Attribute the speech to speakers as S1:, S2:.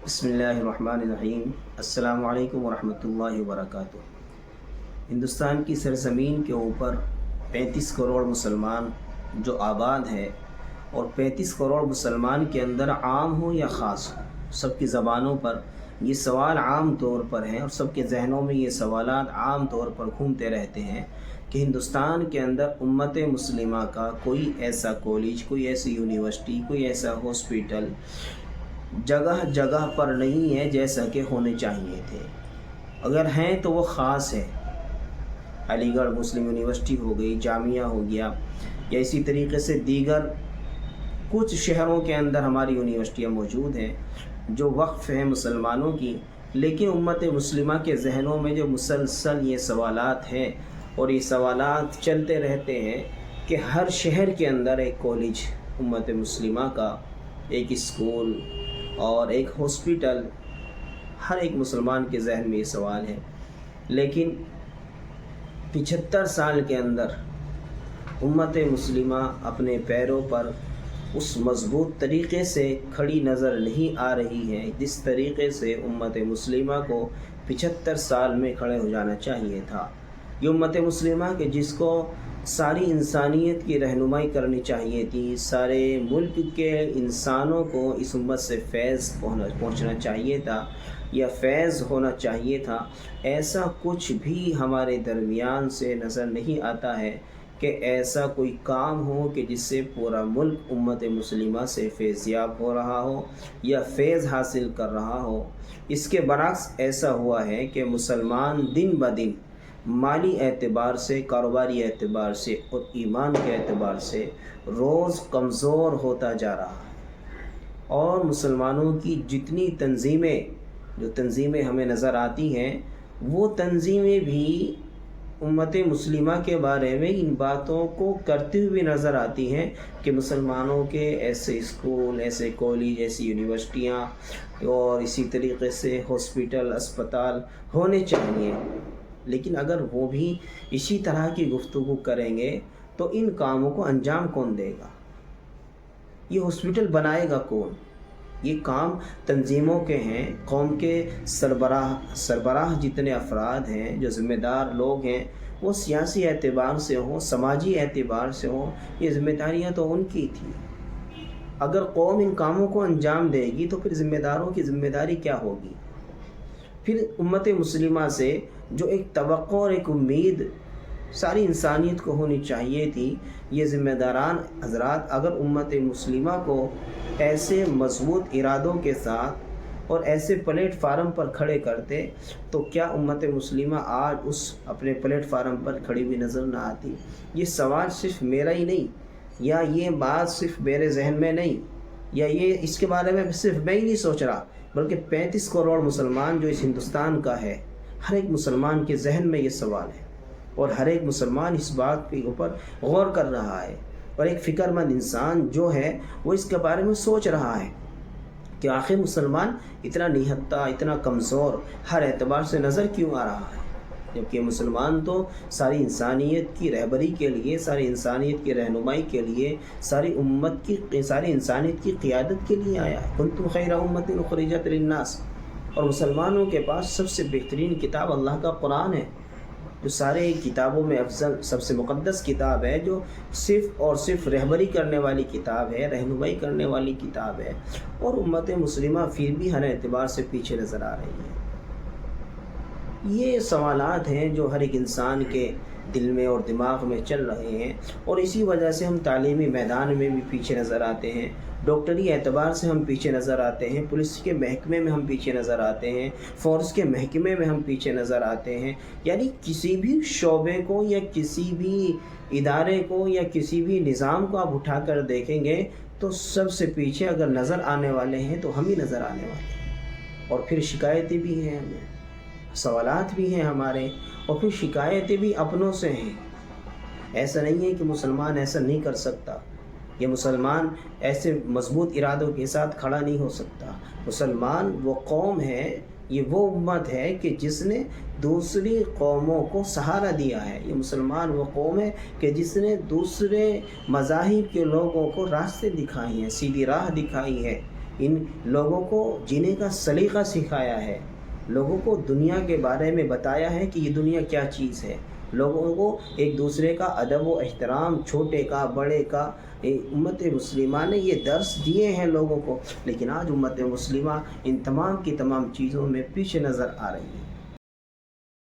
S1: بسم اللہ الرحمن الرحیم۔ السلام علیکم ورحمۃ اللہ وبرکاتہ۔ ہندوستان کی سرزمین کے اوپر 35 کروڑ مسلمان جو آباد ہے، اور 35 کروڑ مسلمان کے اندر عام ہو یا خاص ہو، سب کی زبانوں پر یہ سوال عام طور پر ہیں اور سب کے ذہنوں میں یہ سوالات عام طور پر گھومتے رہتے ہیں کہ ہندوستان کے اندر امت مسلمہ کا کوئی ایسا کالج، کوئی ایسی یونیورسٹی، کوئی ایسا ہاسپیٹل جگہ جگہ پر نہیں ہے جیسا کہ ہونے چاہیے تھے۔ اگر ہیں تو وہ خاص ہے۔ علی گڑھ مسلم یونیورسٹی ہو گئی، جامعہ ہو گیا، یا اسی طریقے سے دیگر کچھ شہروں کے اندر ہماری یونیورسٹیاں موجود ہیں جو وقف ہیں مسلمانوں کی، لیکن امت مسلمہ کے ذہنوں میں جو مسلسل یہ سوالات ہیں اور یہ سوالات چلتے رہتے ہیں کہ ہر شہر کے اندر ایک کالج امت مسلمہ کا، ایک اسکول اور ایک ہاسپیٹل، ہر ایک مسلمان کے ذہن میں یہ سوال ہے۔ لیکن 75 سال کے اندر امت مسلمہ اپنے پیروں پر اس مضبوط طریقے سے کھڑی نظر نہیں آ رہی ہے جس طریقے سے امت مسلمہ کو 75 سال میں کھڑے ہو جانا چاہیے تھا۔ یہ امت مسلمہ کہ جس کو ساری انسانیت کی رہنمائی کرنی چاہیے تھی، سارے ملک کے انسانوں کو اس امت سے فیض پہنچنا چاہیے تھا یا فیض ہونا چاہیے تھا، ایسا کچھ بھی ہمارے درمیان سے نظر نہیں آتا ہے کہ ایسا کوئی کام ہو کہ جس سے پورا ملک امت مسلمہ سے فیضیاب ہو رہا ہو یا فیض حاصل کر رہا ہو۔ اس کے برعکس ایسا ہوا ہے کہ مسلمان دن بدن مالی اعتبار سے، کاروباری اعتبار سے اور ایمان کے اعتبار سے روز کمزور ہوتا جا رہا ہے، اور مسلمانوں کی جتنی تنظیمیں ہمیں نظر آتی ہیں، وہ تنظیمیں بھی امت مسلمہ کے بارے میں ان باتوں کو کرتے ہوئے نظر آتی ہیں کہ مسلمانوں کے ایسے اسکول، ایسے کالج، ایسی یونیورسٹیاں اور اسی طریقے سے ہاسپیٹل، اسپتال ہونے چاہیے۔ لیکن اگر وہ بھی اسی طرح کی گفتگو کریں گے تو ان کاموں کو انجام کون دے گا؟ یہ ہاسپیٹل بنائے گا کون؟ یہ کام تنظیموں کے ہیں، قوم کے سربراہ جتنے افراد ہیں، جو ذمہ دار لوگ ہیں، وہ سیاسی اعتبار سے ہوں، سماجی اعتبار سے ہوں، یہ ذمہ داریاں تو ان کی تھی۔ اگر قوم ان کاموں کو انجام دے گی تو پھر ذمہ داروں کی ذمہ داری کیا ہوگی؟ پھر امت مسلمہ سے جو ایک توقع اور ایک امید ساری انسانیت کو ہونی چاہیے تھی، یہ ذمہ داران حضرات اگر امت مسلمہ کو ایسے مضبوط ارادوں کے ساتھ اور ایسے پلیٹ فارم پر کھڑے کرتے تو کیا امت مسلمہ آج اس اپنے پلیٹ فارم پر کھڑی ہوئی نظر نہ آتی؟ یہ سوال صرف میرا ہی نہیں، یا یہ بات صرف میرے ذہن میں نہیں، یا یہ اس کے بارے میں صرف میں ہی نہیں سوچ رہا، بلکہ 35 کروڑ مسلمان جو اس ہندوستان کا ہے، ہر ایک مسلمان کے ذہن میں یہ سوال ہے، اور ہر ایک مسلمان اس بات کے اوپر غور کر رہا ہے، اور ایک فکر مند انسان جو ہے وہ اس کے بارے میں سوچ رہا ہے کہ آخر مسلمان اتنا نہتہ، اتنا کمزور ہر اعتبار سے نظر کیوں آ رہا ہے، جبکہ مسلمان تو ساری انسانیت کی رہبری کے لیے، ساری انسانیت کی رہنمائی کے لیے، ساری انسانیت کی قیادت کے لیے آیا ہے۔ کنتم خیر امۃ اخرجت للناس، اور مسلمانوں کے پاس سب سے بہترین کتاب اللہ کا قرآن ہے، جو سارے کتابوں میں افضل، سب سے مقدس کتاب ہے، جو صرف اور صرف رہبری کرنے والی کتاب ہے، رہنمائی کرنے والی کتاب ہے، اور امت مسلمہ پھر بھی ہر اعتبار سے پیچھے نظر آ رہی ہے۔ یہ سوالات ہیں جو ہر ایک انسان کے دل میں اور دماغ میں چل رہے ہیں، اور اسی وجہ سے ہم تعلیمی میدان میں بھی پیچھے نظر آتے ہیں، ڈاکٹری اعتبار سے ہم پیچھے نظر آتے ہیں، پولیس کے محکمے میں ہم پیچھے نظر آتے ہیں، فورس کے محکمے میں ہم پیچھے نظر آتے ہیں، یعنی کسی بھی شعبے کو یا کسی بھی ادارے کو یا کسی بھی نظام کو آپ اٹھا کر دیکھیں گے تو سب سے پیچھے اگر نظر آنے والے ہیں تو ہم ہی نظر آنے والے ہیں۔ اور پھر شکایتیں بھی ہیں ہمیں، سوالات بھی ہیں ہمارے، اور پھر شکایتیں بھی اپنوں سے ہیں۔ ایسا نہیں ہے کہ مسلمان ایسا نہیں کر سکتا، یہ مسلمان ایسے مضبوط ارادوں کے ساتھ کھڑا نہیں ہو سکتا۔ مسلمان وہ قوم ہے، یہ وہ امت ہے کہ جس نے دوسری قوموں کو سہارا دیا ہے۔ یہ مسلمان وہ قوم ہے کہ جس نے دوسرے مذاہب کے لوگوں کو راستے دکھائے ہیں، سیدھی راہ دکھائی ہے۔ ان لوگوں کو جینے کا سلیقہ سکھایا ہے، لوگوں کو دنیا کے بارے میں بتایا ہے کہ یہ دنیا کیا چیز ہے، لوگوں کو ایک دوسرے کا ادب و احترام، چھوٹے کا بڑے کا، امت مسلمہ نے یہ درس دیے ہیں لوگوں کو، لیکن آج امت مسلمہ ان تمام کی تمام چیزوں میں پیچھے نظر آ رہی ہے۔